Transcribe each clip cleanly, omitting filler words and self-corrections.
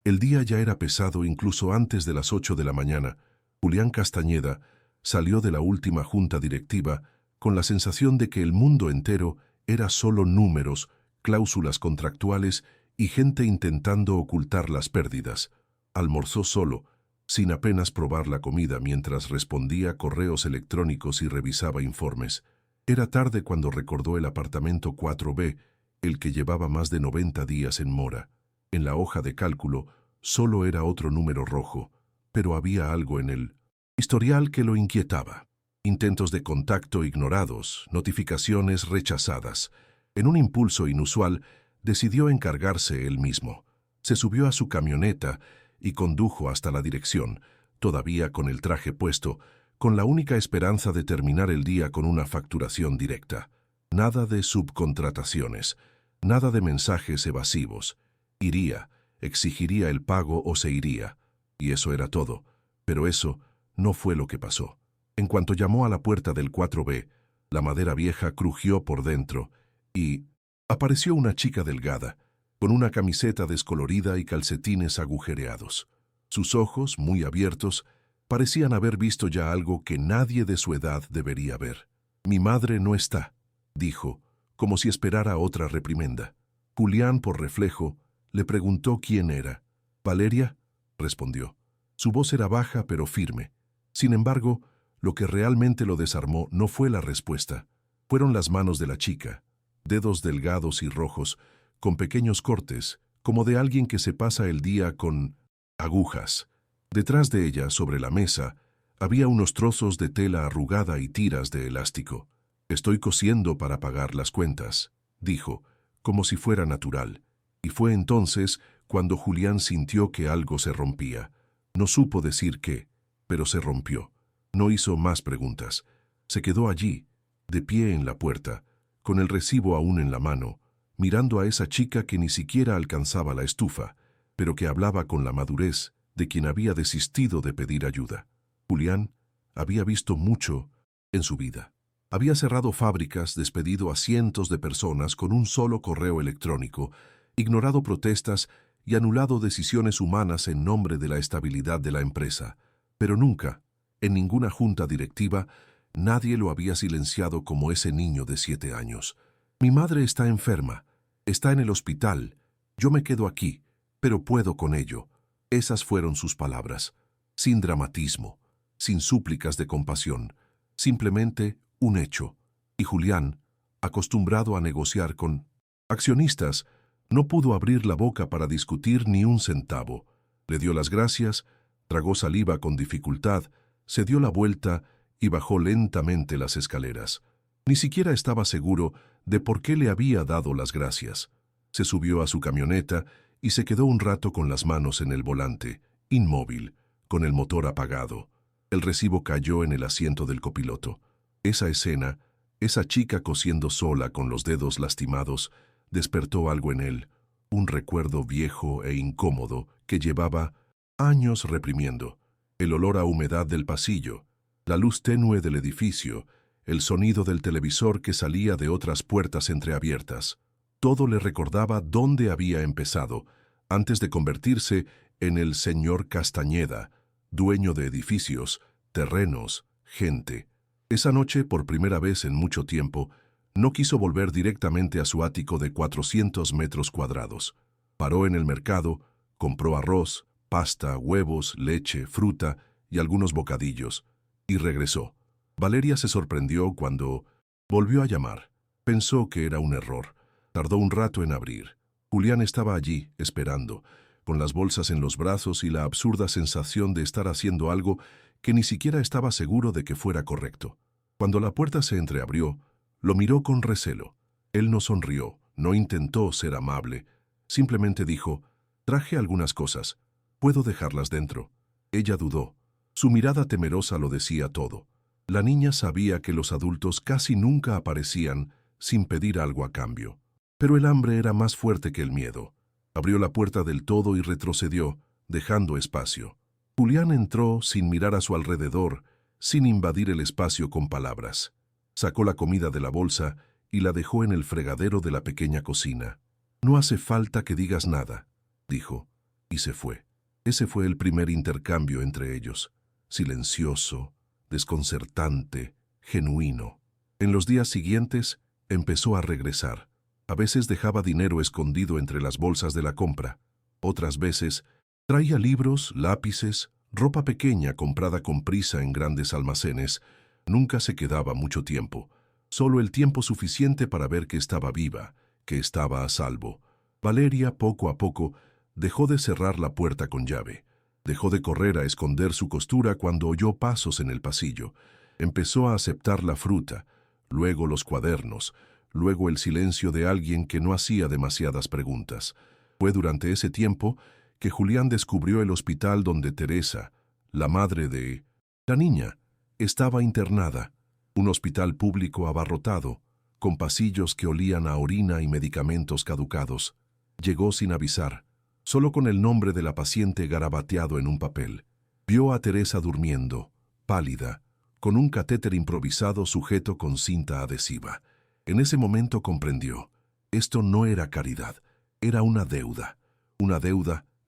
El día ya era pesado incluso antes de las 8 de la mañana. Julián Castañeda salió de la última junta directiva con la sensación de que el mundo entero era solo números, cláusulas contractuales y gente intentando ocultar las pérdidas. Almorzó solo, sin apenas probar la comida mientras respondía correos electrónicos y revisaba informes. Era tarde cuando recordó el apartamento 4B, el que llevaba más de 90 días en mora. En la hoja de cálculo solo era otro número rojo, pero había algo en el historial que lo inquietaba. Intentos de contacto ignorados, notificaciones rechazadas. En un impulso inusual, decidió encargarse él mismo. Se subió a su camioneta y condujo hasta la dirección, todavía con el traje puesto, con la única esperanza de terminar el día con una facturación directa. Nada de subcontrataciones, nada de mensajes evasivos. Iría, exigiría el pago o se iría. Y eso era todo. Pero eso no fue lo que pasó. En cuanto llamó a la puerta del 4B, la madera vieja crujió por dentro y apareció una chica delgada, con una camiseta descolorida y calcetines agujereados. Sus ojos, muy abiertos, parecían haber visto ya algo que nadie de su edad debería ver. «Mi madre no está», dijo, como si esperara otra reprimenda. Julián, por reflejo, le preguntó quién era. «¿Valeria?», respondió. Su voz era baja pero firme. Sin embargo, lo que realmente lo desarmó no fue la respuesta. Fueron las manos de la chica, dedos delgados y rojos, con pequeños cortes, como de alguien que se pasa el día con agujas. Detrás de ella, sobre la mesa, había unos trozos de tela arrugada y tiras de elástico. «Estoy cosiendo para pagar las cuentas», dijo, como si fuera natural. Y fue entonces cuando Julián sintió que algo se rompía. No supo decir qué, pero se rompió. No hizo más preguntas. Se quedó allí, de pie en la puerta, con el recibo aún en la mano, mirando a esa chica que ni siquiera alcanzaba la estufa, pero que hablaba con la madurez de quien había desistido de pedir ayuda. Julián había visto mucho en su vida. Había cerrado fábricas, despedido a cientos de personas con un solo correo electrónico, ignorado protestas y anulado decisiones humanas en nombre de la estabilidad de la empresa. Pero nunca, en ninguna junta directiva, nadie lo había silenciado como ese niño de 7 años. «Mi madre está enferma, está en el hospital. Yo me quedo aquí, pero puedo con ello». Esas fueron sus palabras, sin dramatismo, sin súplicas de compasión, simplemente un hecho. Y Julián, acostumbrado a negociar con accionistas, no pudo abrir la boca para discutir ni un centavo. Le dio las gracias, tragó saliva con dificultad, se dio la vuelta y bajó lentamente las escaleras. Ni siquiera estaba seguro de por qué le había dado las gracias. Se subió a su camioneta y se quedó un rato con las manos en el volante, inmóvil, con el motor apagado. El recibo cayó en el asiento del copiloto. Esa escena, esa chica cosiendo sola con los dedos lastimados, despertó algo en él, un recuerdo viejo e incómodo que llevaba años reprimiendo. El olor a humedad del pasillo, la luz tenue del edificio, el sonido del televisor que salía de otras puertas entreabiertas. Todo le recordaba dónde había empezado, antes de convertirse en el señor Castañeda, dueño de edificios, terrenos, gente. Esa noche, por primera vez en mucho tiempo, no quiso volver directamente a su ático de 400 metros cuadrados. Paró en el mercado, compró arroz, pasta, huevos, leche, fruta y algunos bocadillos, y regresó. Valeria se sorprendió cuando volvió a llamar. Pensó que era un error. Tardó un rato en abrir. Julián estaba allí, esperando, con las bolsas en los brazos y la absurda sensación de estar haciendo algo que ni siquiera estaba seguro de que fuera correcto. Cuando la puerta se entreabrió, lo miró con recelo. Él no sonrió, no intentó ser amable. Simplemente dijo: «Traje algunas cosas. ¿Puedo dejarlas dentro?». Ella dudó. Su mirada temerosa lo decía todo. La niña sabía que los adultos casi nunca aparecían sin pedir algo a cambio. Pero el hambre era más fuerte que el miedo. Abrió la puerta del todo y retrocedió, dejando espacio. Julián entró sin mirar a su alrededor, sin invadir el espacio con palabras. Sacó la comida de la bolsa y la dejó en el fregadero de la pequeña cocina. «No hace falta que digas nada», dijo. y se fue. Ese fue el primer intercambio entre ellos, silencioso, desconcertante, genuino. En los días siguientes empezó a regresar. A veces dejaba dinero escondido entre las bolsas de la compra. Otras veces traía libros, lápices, ropa pequeña comprada con prisa en grandes almacenes. Nunca se quedaba mucho tiempo, solo el tiempo suficiente para ver que estaba viva, que estaba a salvo. Valeria, poco a poco, dejó de cerrar la puerta con llave. Dejó de correr a esconder su costura cuando oyó pasos en el pasillo. Empezó a aceptar la fruta, luego los cuadernos, luego el silencio de alguien que no hacía demasiadas preguntas. Fue durante ese tiempo que Julián descubrió el hospital donde Teresa, la madre de la niña, estaba internada. Un hospital público abarrotado, con pasillos que olían a orina y medicamentos caducados. Llegó sin avisar, solo con el nombre de la paciente garabateado en un papel. Vio a Teresa durmiendo, pálida, con un catéter improvisado sujeto con cinta adhesiva. En ese momento comprendió. Esto no era caridad, era una deuda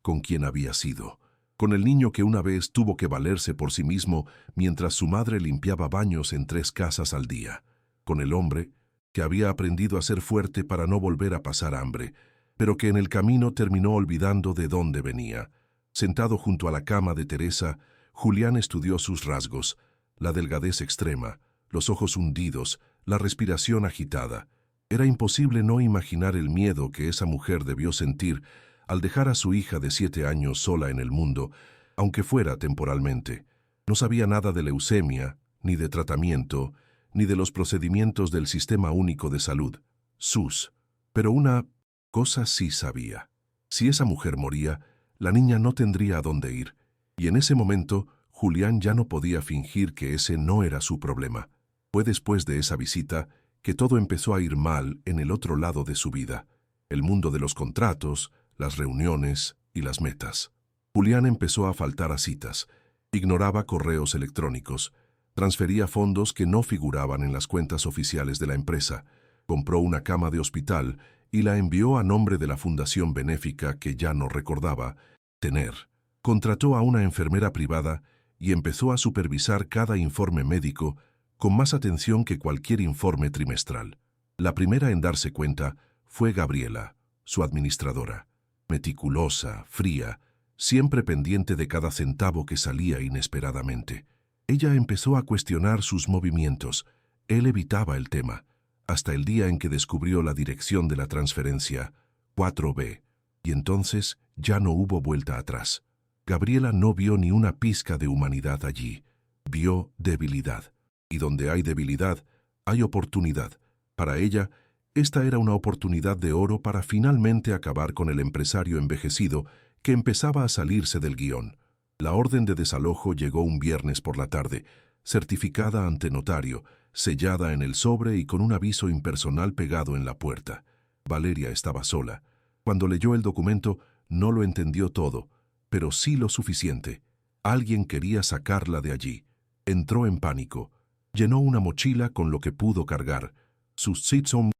con quien había sido. Con el niño que una vez tuvo que valerse por sí mismo mientras su madre limpiaba baños en 3 casas al día. Con el hombre que había aprendido a ser fuerte para no volver a pasar hambre, pero que en el camino terminó olvidando de dónde venía. Sentado junto a la cama de Teresa, Julián estudió sus rasgos, la delgadez extrema, los ojos hundidos, la respiración agitada. Era imposible no imaginar el miedo que esa mujer debió sentir al dejar a su hija de 7 años sola en el mundo, aunque fuera temporalmente. No sabía nada de leucemia, ni de tratamiento, ni de los procedimientos del Sistema Único de Salud, SUS. Pero una cosa sí sabía. Si esa mujer moría, la niña no tendría a dónde ir. Y en ese momento, Julián ya no podía fingir que ese no era su problema. Fue después de esa visita que todo empezó a ir mal en el otro lado de su vida. El mundo de los contratos, las reuniones y las metas. Julián empezó a faltar a citas, ignoraba correos electrónicos, transfería fondos que no figuraban en las cuentas oficiales de la empresa, compró una cama de hospital y la envió a nombre de la fundación benéfica que ya no recordaba tener. Contrató a una enfermera privada y empezó a supervisar cada informe médico con más atención que cualquier informe trimestral. La primera en darse cuenta fue Gabriela, su administradora. Meticulosa, fría, siempre pendiente de cada centavo que salía inesperadamente. Ella empezó a cuestionar sus movimientos. Él evitaba el tema, hasta el día en que descubrió la dirección de la transferencia, 4B, y entonces ya no hubo vuelta atrás. Gabriela no vio ni una pizca de humanidad allí, vio debilidad. Y donde hay debilidad, hay oportunidad. Para ella, esta era una oportunidad de oro para finalmente acabar con el empresario envejecido que empezaba a salirse del guión. La orden de desalojo llegó un viernes por la tarde, certificada ante notario, sellada en el sobre y con un aviso impersonal pegado en la puerta. Valeria estaba sola. Cuando leyó el documento, no lo entendió todo, pero sí lo suficiente. Alguien quería sacarla de allí. Entró en pánico. Llenó una mochila con lo que pudo cargar. Sus Sitson,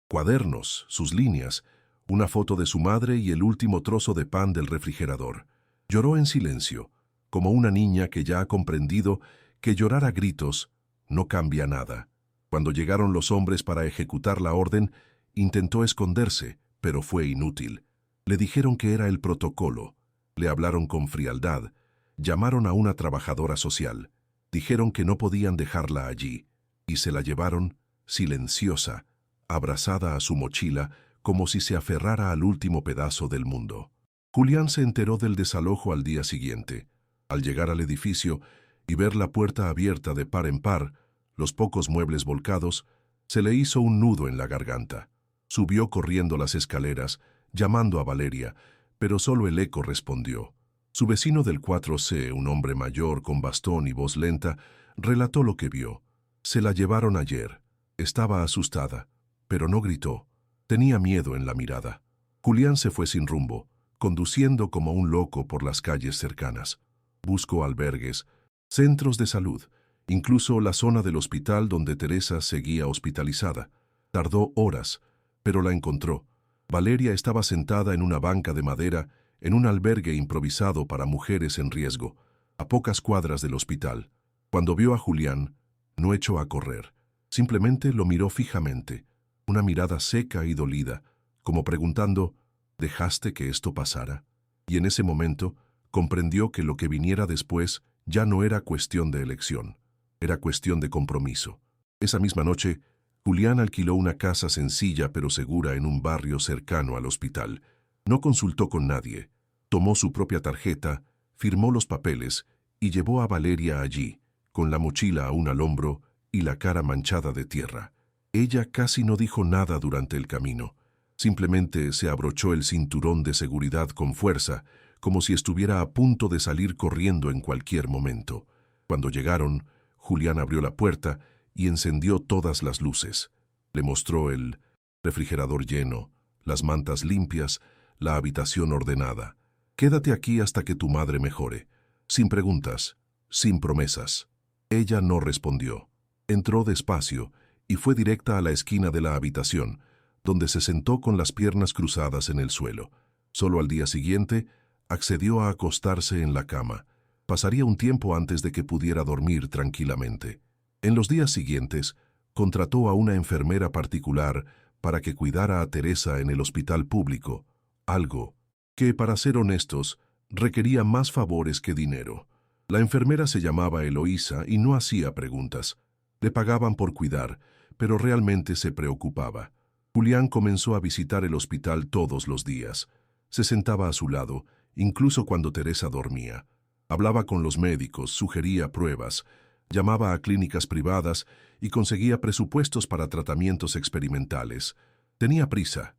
cuadernos, sus líneas, una foto de su madre y el último trozo de pan del refrigerador. Lloró en silencio, como una niña que ya ha comprendido que llorar a gritos no cambia nada. Cuando llegaron los hombres para ejecutar la orden, intentó esconderse, pero fue inútil. Le dijeron que era el protocolo. Le hablaron con frialdad. Llamaron a una trabajadora social. Dijeron que no podían dejarla allí, y se la llevaron, silenciosa, abrazada a su mochila, como si se aferrara al último pedazo del mundo. Julián se enteró del desalojo al día siguiente. Al llegar al edificio y ver la puerta abierta de par en par, los pocos muebles volcados, se le hizo un nudo en la garganta. Subió corriendo las escaleras, llamando a Valeria, pero solo el eco respondió. Su vecino del 4C, un hombre mayor con bastón y voz lenta, relató lo que vio. Se la llevaron ayer. Estaba asustada, pero no gritó. Tenía miedo en la mirada. Julián se fue sin rumbo, conduciendo como un loco por las calles cercanas. Buscó albergues, centros de salud, incluso la zona del hospital donde Teresa seguía hospitalizada. Tardó horas, pero la encontró. Valeria estaba sentada en una banca de madera, en un albergue improvisado para mujeres en riesgo, a pocas cuadras del hospital. Cuando vio a Julián, no echó a correr. Simplemente lo miró fijamente, una mirada seca y dolida, como preguntando, ¿dejaste que esto pasara? Y en ese momento comprendió que lo que viniera después ya no era cuestión de elección, era cuestión de compromiso. Esa misma noche, Julián alquiló una casa sencilla pero segura en un barrio cercano al hospital. No consultó con nadie. Tomó su propia tarjeta, firmó los papeles y llevó a Valeria allí, con la mochila aún al hombro y la cara manchada de tierra. Ella casi no dijo nada durante el camino. Simplemente se abrochó el cinturón de seguridad con fuerza, como si estuviera a punto de salir corriendo en cualquier momento. Cuando llegaron, Julián abrió la puerta y encendió todas las luces. Le mostró el refrigerador lleno, las mantas limpias, la habitación ordenada. Quédate aquí hasta que tu madre mejore. Sin preguntas, sin promesas. Ella no respondió. Entró despacio y fue directa a la esquina de la habitación, donde se sentó con las piernas cruzadas en el suelo. Solo al día siguiente, accedió a acostarse en la cama. Pasaría un tiempo antes de que pudiera dormir tranquilamente. En los días siguientes, contrató a una enfermera particular para que cuidara a Teresa en el hospital público, algo que, para ser honestos, requería más favores que dinero. La enfermera se llamaba Eloísa y no hacía preguntas. Le pagaban por cuidar, pero realmente se preocupaba. Julián comenzó a visitar el hospital todos los días. Se sentaba a su lado, incluso cuando Teresa dormía. Hablaba con los médicos, sugería pruebas, llamaba a clínicas privadas y conseguía presupuestos para tratamientos experimentales. Tenía prisa,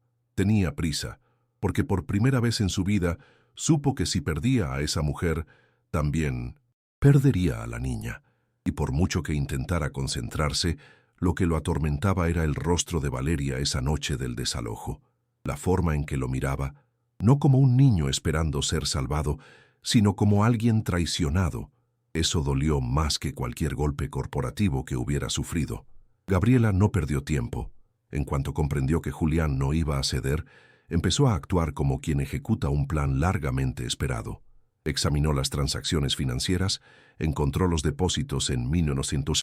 porque por primera vez en su vida supo que si perdía a esa mujer, también perdería a la niña. Y por mucho que intentara concentrarse, lo que lo atormentaba era el rostro de Valeria esa noche del desalojo, la forma en que lo miraba, no como un niño esperando ser salvado, sino como alguien traicionado. Eso dolió más que cualquier golpe corporativo que hubiera sufrido. Gabriela no perdió tiempo. En cuanto comprendió que Julián no iba a ceder, empezó a actuar como quien ejecuta un plan largamente esperado. Examinó las transacciones financieras, encontró los depósitos en 1900,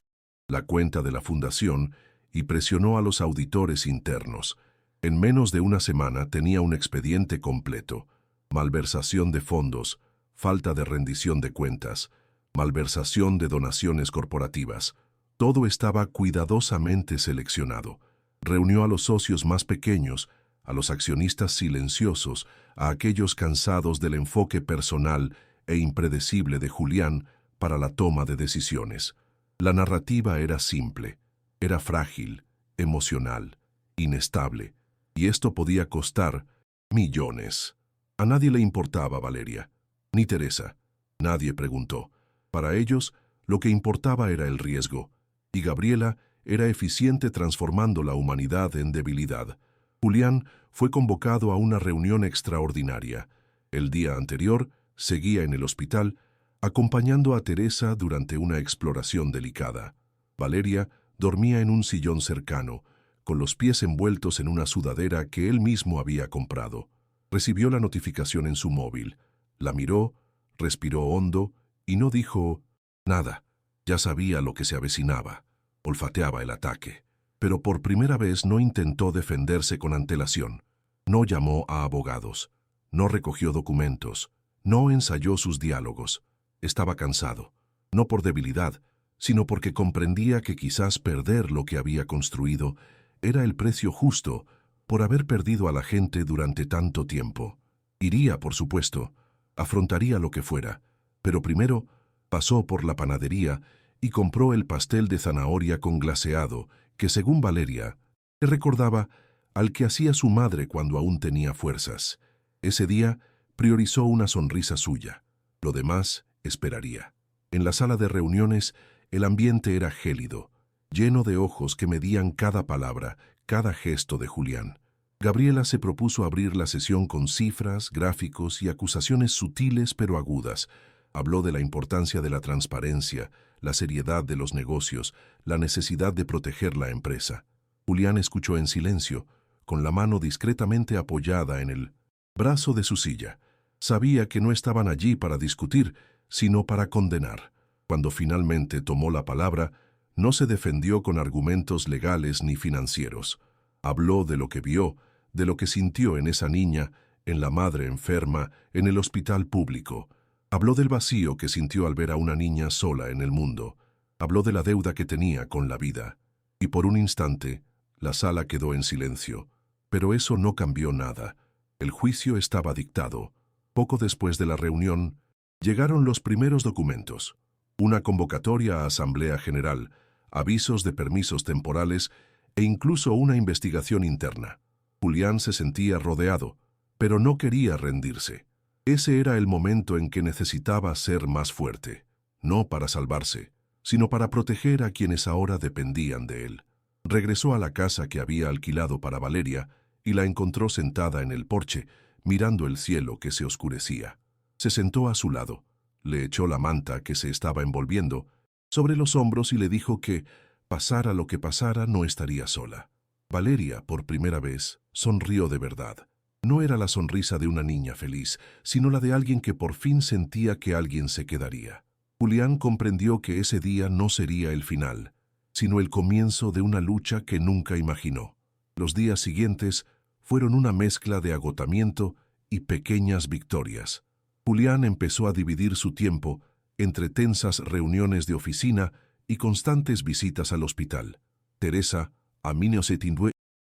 la cuenta de la fundación y presionó a los auditores internos. En menos de una semana tenía un expediente completo: malversación de fondos, falta de rendición de cuentas, malversación de donaciones corporativas. Todo estaba cuidadosamente seleccionado. Reunió a los socios más pequeños, a los accionistas silenciosos, a aquellos cansados del enfoque personal e impredecible de Julián para la toma de decisiones. La narrativa era simple, era frágil, emocional, inestable, y esto podía costar millones. A nadie le importaba Valeria, ni Teresa. Nadie preguntó. Para ellos, lo que importaba era el riesgo, y Gabriela era eficiente transformando la humanidad en debilidad. Julián fue convocado a una reunión extraordinaria. El día anterior, seguía en el hospital, acompañando a Teresa durante una exploración delicada. Valeria dormía en un sillón cercano, con los pies envueltos en una sudadera que él mismo había comprado. Recibió la notificación en su móvil. La miró, respiró hondo y no dijo nada. Ya sabía lo que se avecinaba. Olfateaba el ataque. Pero por primera vez no intentó defenderse con antelación. No llamó a abogados. No recogió documentos. No ensayó sus diálogos. Estaba cansado. No por debilidad, sino porque comprendía que quizás perder lo que había construido era el precio justo por haber perdido a la gente durante tanto tiempo. Iría, por supuesto. Afrontaría lo que fuera. Pero primero pasó por la panadería y compró el pastel de zanahoria con glaseado que, según Valeria, le recordaba al que hacía su madre cuando aún tenía fuerzas. Ese día priorizó una sonrisa suya. Lo demás esperaría. En la sala de reuniones el ambiente era gélido, lleno de ojos que medían cada palabra, cada gesto de Julián. Gabriela se propuso abrir la sesión con cifras, gráficos y acusaciones sutiles pero agudas. Habló de la importancia de la transparencia, la seriedad de los negocios, la necesidad de proteger la empresa. Julián escuchó en silencio, con la mano discretamente apoyada en el brazo de su silla. Sabía que no estaban allí para discutir, sino para condenar. Cuando finalmente tomó la palabra, no se defendió con argumentos legales ni financieros. Habló de lo que vio, de lo que sintió en esa niña, en la madre enferma, en el hospital público. Habló del vacío que sintió al ver a una niña sola en el mundo. Habló de la deuda que tenía con la vida. Y por un instante, la sala quedó en silencio. Pero eso no cambió nada. El juicio estaba dictado. Poco después de la reunión, llegaron los primeros documentos. Una convocatoria a Asamblea General, avisos de permisos temporales e incluso una investigación interna. Julián se sentía rodeado, pero no quería rendirse. Ese era el momento en que necesitaba ser más fuerte, no para salvarse, sino para proteger a quienes ahora dependían de él. Regresó a la casa que había alquilado para Valeria y la encontró sentada en el porche, mirando el cielo que se oscurecía. Se sentó a su lado, le echó la manta que se estaba envolviendo sobre los hombros y le dijo que, pasara lo que pasara, no estaría sola. Valeria, por primera vez, sonrió de verdad. No era la sonrisa de una niña feliz, sino la de alguien que por fin sentía que alguien se quedaría. Julián comprendió que ese día no sería el final, sino el comienzo de una lucha que nunca imaginó. Los días siguientes fueron una mezcla de agotamiento y pequeñas victorias. Julián empezó a dividir su tiempo entre tensas reuniones de oficina y constantes visitas al hospital. Teresa, a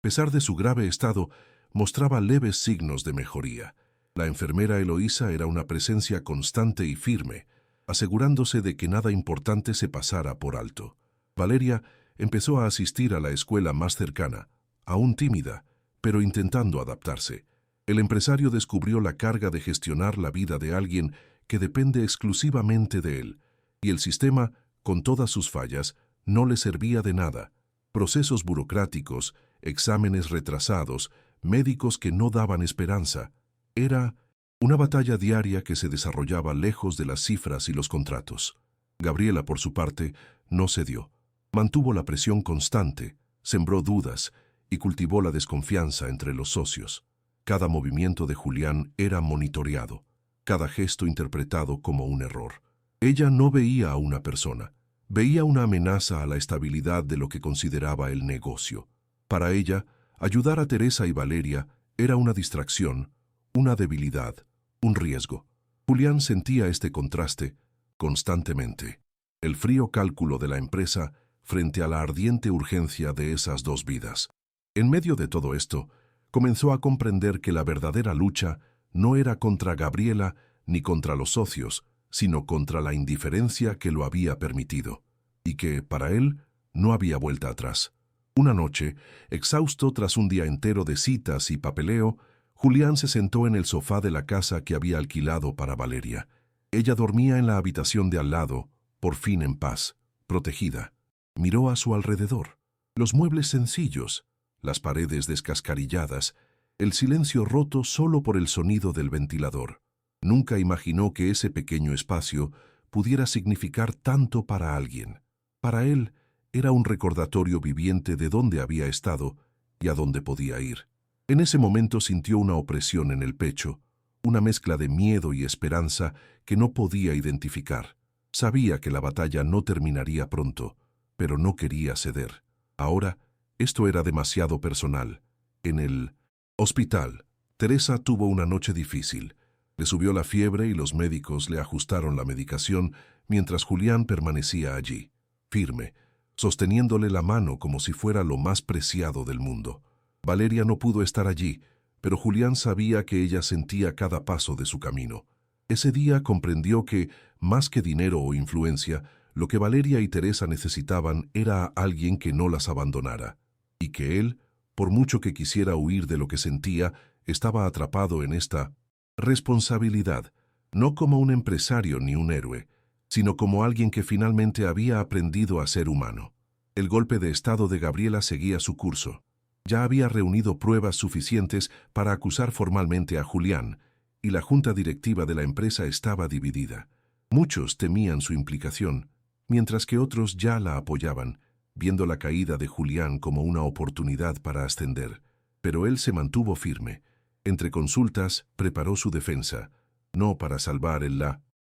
pesar de su grave estado, mostraba leves signos de mejoría. La enfermera Eloísa era una presencia constante y firme, asegurándose de que nada importante se pasara por alto. Valeria empezó a asistir a la escuela más cercana, aún tímida, pero intentando adaptarse. El empresario descubrió la carga de gestionar la vida de alguien que depende exclusivamente de él, y el sistema, con todas sus fallas, no le servía de nada. Procesos burocráticos, exámenes retrasados, médicos que no daban esperanza. Era una batalla diaria que se desarrollaba lejos de las cifras y los contratos. Gabriela, por su parte, no cedió. Mantuvo la presión constante, sembró dudas y cultivó la desconfianza entre los socios. Cada movimiento de Julián era monitoreado, cada gesto interpretado como un error. Ella no veía a una persona, veía una amenaza a la estabilidad de lo que consideraba el negocio. Para ella, ayudar a Teresa y Valeria era una distracción, una debilidad, un riesgo. Julián sentía este contraste constantemente. El frío cálculo de la empresa frente a la ardiente urgencia de esas dos vidas. En medio de todo esto, comenzó a comprender que la verdadera lucha no era contra Gabriela ni contra los socios, sino contra la indiferencia que lo había permitido, y que, para él, no había vuelta atrás. Una noche, exhausto tras un día entero de citas y papeleo, Julián se sentó en el sofá de la casa que había alquilado para Valeria. Ella dormía en la habitación de al lado, por fin en paz, protegida. Miró a su alrededor. Los muebles sencillos, las paredes descascarilladas, el silencio roto solo por el sonido del ventilador. Nunca imaginó que ese pequeño espacio pudiera significar tanto para alguien. Para él, era un recordatorio viviente de dónde había estado y a dónde podía ir. En ese momento sintió una opresión en el pecho, una mezcla de miedo y esperanza que no podía identificar. Sabía que la batalla no terminaría pronto, pero no quería ceder. Ahora, esto era demasiado personal. En el hospital, Teresa tuvo una noche difícil. Le subió la fiebre y los médicos le ajustaron la medicación mientras Julián permanecía allí, firme, sosteniéndole la mano como si fuera lo más preciado del mundo. Valeria no pudo estar allí, pero Julián sabía que ella sentía cada paso de su camino. Ese día comprendió que, más que dinero o influencia, lo que Valeria y Teresa necesitaban era a alguien que no las abandonara, y que él, por mucho que quisiera huir de lo que sentía, estaba atrapado en esta responsabilidad, no como un empresario ni un héroe, sino como alguien que finalmente había aprendido a ser humano. El golpe de estado de Gabriela seguía su curso. Ya había reunido pruebas suficientes para acusar formalmente a Julián, y la junta directiva de la empresa estaba dividida. Muchos temían su implicación, mientras que otros ya la apoyaban, viendo la caída de Julián como una oportunidad para ascender. Pero él se mantuvo firme. Entre consultas, preparó su defensa. no para salvar el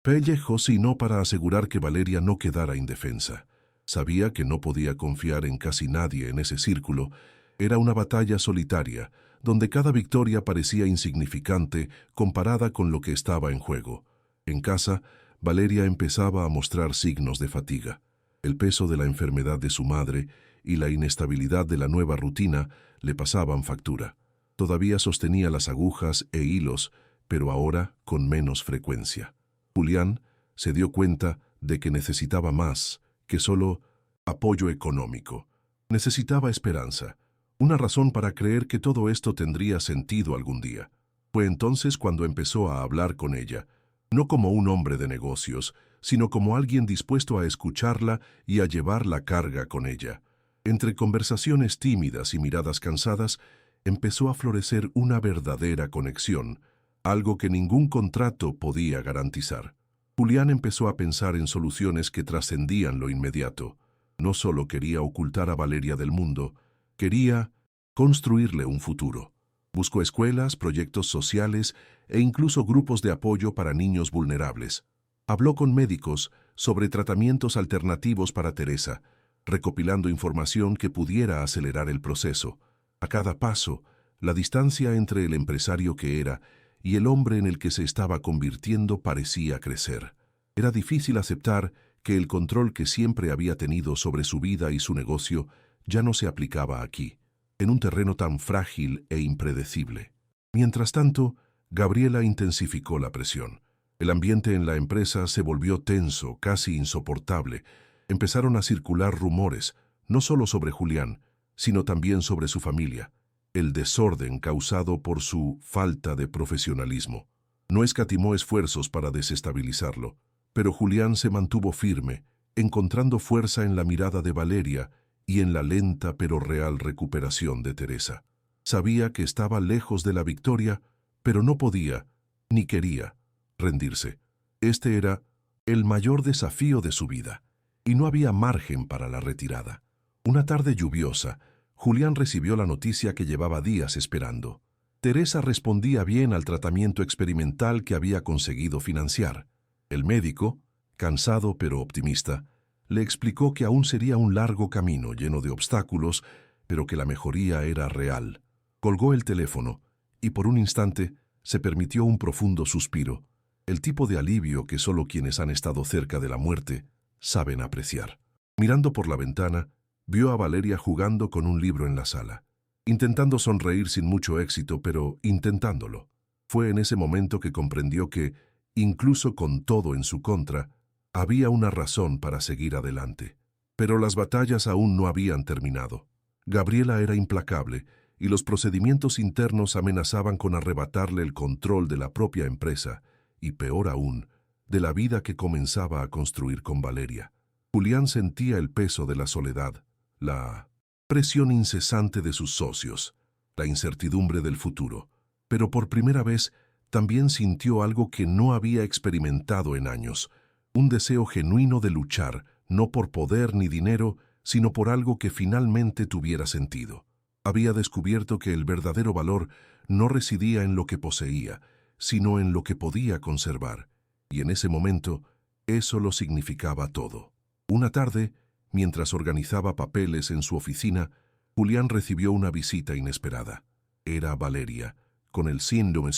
pellejo, sino para asegurar que Valeria no quedara indefensa. Sabía que no podía confiar en casi nadie en ese círculo. Era una batalla solitaria, donde cada victoria parecía insignificante comparada con lo que estaba en juego. En casa, Valeria empezaba a mostrar signos de fatiga. El peso de la enfermedad de su madre y la inestabilidad de la nueva rutina le pasaban factura. Todavía sostenía las agujas e hilos, pero ahora con menos frecuencia. Julián se dio cuenta de que necesitaba más que solo apoyo económico. Necesitaba esperanza, una razón para creer que todo esto tendría sentido algún día. Fue entonces cuando empezó a hablar con ella, no como un hombre de negocios, sino como alguien dispuesto a escucharla y a llevar la carga con ella. Entre conversaciones tímidas y miradas cansadas, empezó a florecer una verdadera conexión, algo que ningún contrato podía garantizar. Julián empezó a pensar en soluciones que trascendían lo inmediato. No solo quería ocultar a Valeria del mundo, quería construirle un futuro. Buscó escuelas, proyectos sociales e incluso grupos de apoyo para niños vulnerables. Habló con médicos sobre tratamientos alternativos para Teresa, recopilando información que pudiera acelerar el proceso. A cada paso, la distancia entre el empresario que era y el hombre en el que se estaba convirtiendo parecía crecer. Era difícil aceptar que el control que siempre había tenido sobre su vida y su negocio ya no se aplicaba aquí, en un terreno tan frágil e impredecible. Mientras tanto, Gabriela intensificó la presión. El ambiente en la empresa se volvió tenso, casi insoportable. Empezaron a circular rumores, no solo sobre Julián, sino también sobre su familia. El desorden causado por su falta de profesionalismo. No escatimó esfuerzos para desestabilizarlo, pero Julián se mantuvo firme, encontrando fuerza en la mirada de Valeria y en la lenta pero real recuperación de Teresa. Sabía que estaba lejos de la victoria, pero no podía, ni quería, rendirse. Este era el mayor desafío de su vida, y no había margen para la retirada. Una tarde lluviosa, Julián recibió la noticia que llevaba días esperando. Teresa respondía bien al tratamiento experimental que había conseguido financiar. El médico, cansado pero optimista, le explicó que aún sería un largo camino lleno de obstáculos, pero que la mejoría era real. Colgó el teléfono y por un instante se permitió un profundo suspiro, el tipo de alivio que solo quienes han estado cerca de la muerte saben apreciar. Mirando por la ventana, vio a Valeria jugando con un libro en la sala, intentando sonreír sin mucho éxito, pero intentándolo. Fue en ese momento que comprendió que, incluso con todo en su contra, había una razón para seguir adelante. Pero las batallas aún no habían terminado. Gabriela era implacable y los procedimientos internos amenazaban con arrebatarle el control de la propia empresa y, peor aún, de la vida que comenzaba a construir con Valeria. Julián sentía el peso de la soledad, la presión incesante de sus socios, la incertidumbre del futuro, pero por primera vez también sintió algo que no había experimentado en años, un deseo genuino de luchar, no por poder ni dinero, sino por algo que finalmente tuviera sentido. Había descubierto que el verdadero valor no residía en lo que poseía, sino en lo que podía conservar, y en ese momento eso lo significaba todo. Una tarde, mientras organizaba papeles en su oficina, Julián recibió una visita inesperada. Era Valeria, con el síndrome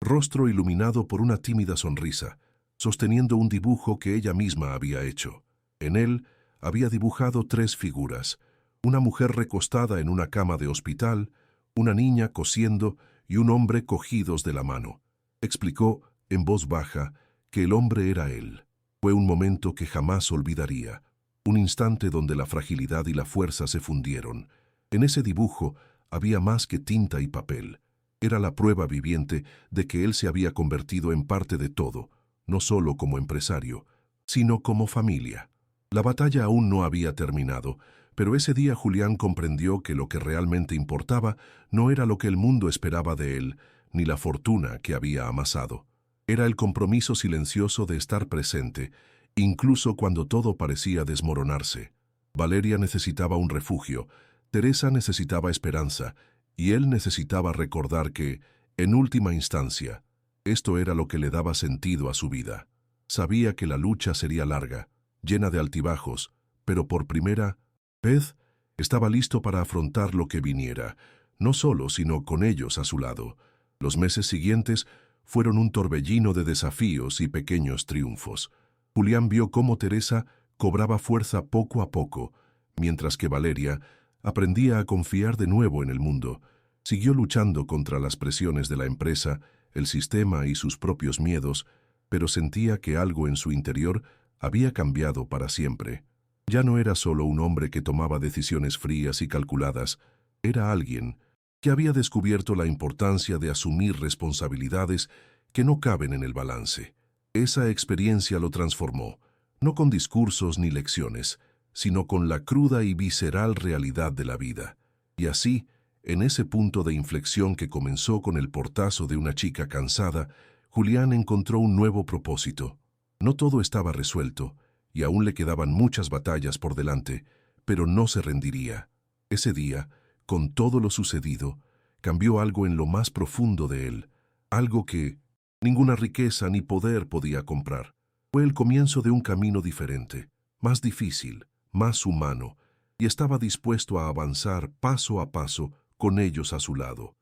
rostro iluminado por una tímida sonrisa, sosteniendo un dibujo que ella misma había hecho. En él había dibujado 3 figuras, una mujer recostada en una cama de hospital, una niña cosiendo y un hombre cogidos de la mano. Explicó, en voz baja, que el hombre era él. Fue un momento que jamás olvidaría, un instante donde la fragilidad y la fuerza se fundieron. En ese dibujo había más que tinta y papel. Era la prueba viviente de que él se había convertido en parte de todo, no solo como empresario, sino como familia. La batalla aún no había terminado, pero ese día Julián comprendió que lo que realmente importaba no era lo que el mundo esperaba de él, ni la fortuna que había amasado. Era el compromiso silencioso de estar presente, incluso cuando todo parecía desmoronarse. Valeria necesitaba un refugio, Teresa necesitaba esperanza, y él necesitaba recordar que, en última instancia, Esto era lo que le daba sentido a su vida. Sabía que la lucha sería larga, llena de altibajos, pero por primera vez estaba listo para afrontar lo que viniera, no solo, sino con ellos a su lado. Los meses siguientes fueron un torbellino de desafíos y pequeños triunfos. Julián vio cómo Teresa cobraba fuerza poco a poco, mientras que Valeria aprendía a confiar de nuevo en el mundo. Siguió luchando contra las presiones de la empresa, el sistema y sus propios miedos, pero sentía que algo en su interior había cambiado para siempre. Ya no era solo un hombre que tomaba decisiones frías y calculadas, era alguien que había descubierto la importancia de asumir responsabilidades que no caben en el balance. Esa experiencia lo transformó, no con discursos ni lecciones, sino con la cruda y visceral realidad de la vida. Y así, en ese punto de inflexión que comenzó con el portazo de una chica cansada, Julián encontró un nuevo propósito. No todo estaba resuelto, y aún le quedaban muchas batallas por delante, pero no se rendiría. Ese día, con todo lo sucedido, cambió algo en lo más profundo de él, algo que ninguna riqueza ni poder podía comprar. Fue el comienzo de un camino diferente, más difícil, más humano, y estaba dispuesto a avanzar paso a paso con ellos a su lado.